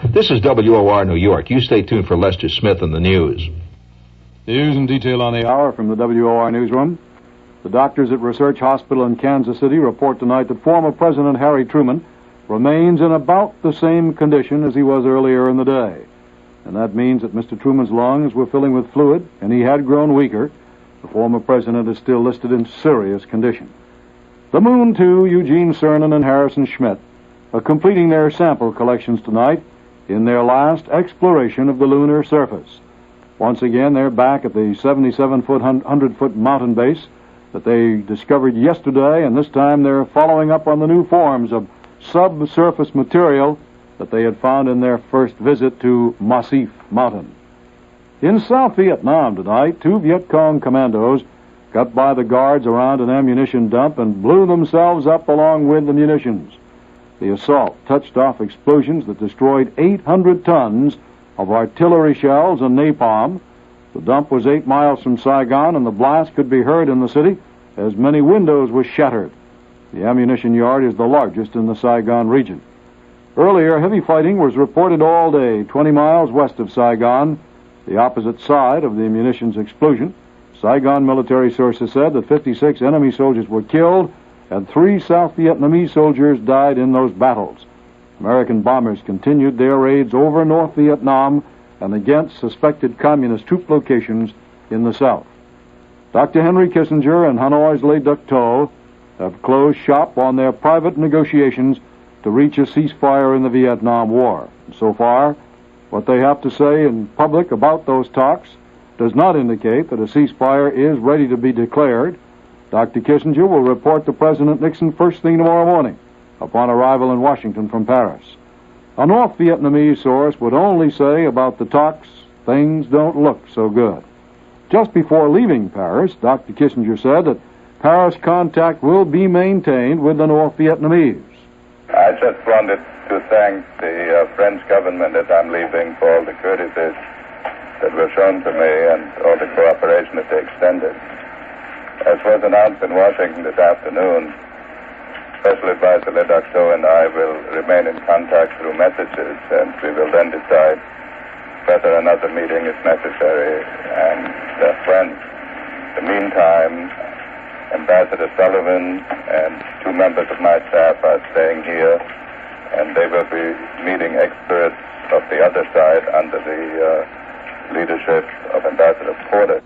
This is WOR New York. You stay tuned for Lester Smith and the news. News in detail on the hour from the WOR newsroom. The doctors at Research Hospital in Kansas City report tonight that former President Harry Truman remains in about the same condition as he was earlier in the day. And that means that Mr. Truman's lungs were filling with fluid, and he had grown weaker. The former president is still listed in serious condition. The Moon 2, Eugene Cernan and Harrison Schmitt, are completing their sample collections tonight in their last exploration of the lunar surface. Once again, they're back at the 77-foot, 100-foot mountain base that they discovered yesterday, and this time they're following up on the new forms of subsurface material that they had found in their first visit to Massif Mountain. In South Vietnam tonight, 2 Viet Cong commandos got by the guards around an ammunition dump and blew themselves up along with the munitions. The assault touched off explosions that destroyed 800 tons of artillery shells and napalm. The dump was 8 miles from Saigon, and the blast could be heard in the city as many windows were shattered. The ammunition yard is the largest in the Saigon region. Earlier, heavy fighting was reported all day 20 miles west of Saigon, the opposite side of the munitions explosion. Saigon military sources said that 56 enemy soldiers were killed and 3 South Vietnamese soldiers died in those battles. American bombers continued their raids over North Vietnam and against suspected communist troop locations in the south. Dr. Henry Kissinger and Hanoi's Le-Duc-Tho have closed shop on their private negotiations to reach a ceasefire in the Vietnam War. And so far, what they have to say in public about those talks does not indicate that a ceasefire is ready to be declared. Dr. Kissinger will report to President Nixon first thing tomorrow morning upon arrival in Washington from Paris. A North Vietnamese source would only say about the talks, things don't look so good. Just before leaving Paris, Dr. Kissinger said that Paris contact will be maintained with the North Vietnamese. I just wanted to thank the French government as I'm leaving for all the courtesies that were shown to me and all the cooperation that they extended. As was announced in Washington this afternoon, Special Advisor Le-Duc-Tho and I will remain in contact through messages, and we will then decide whether another meeting is necessary. And friends, in the meantime, Ambassador Sullivan and 2 members of my staff are staying here, and they will be meeting experts of the other side under the leadership of Ambassador Porter.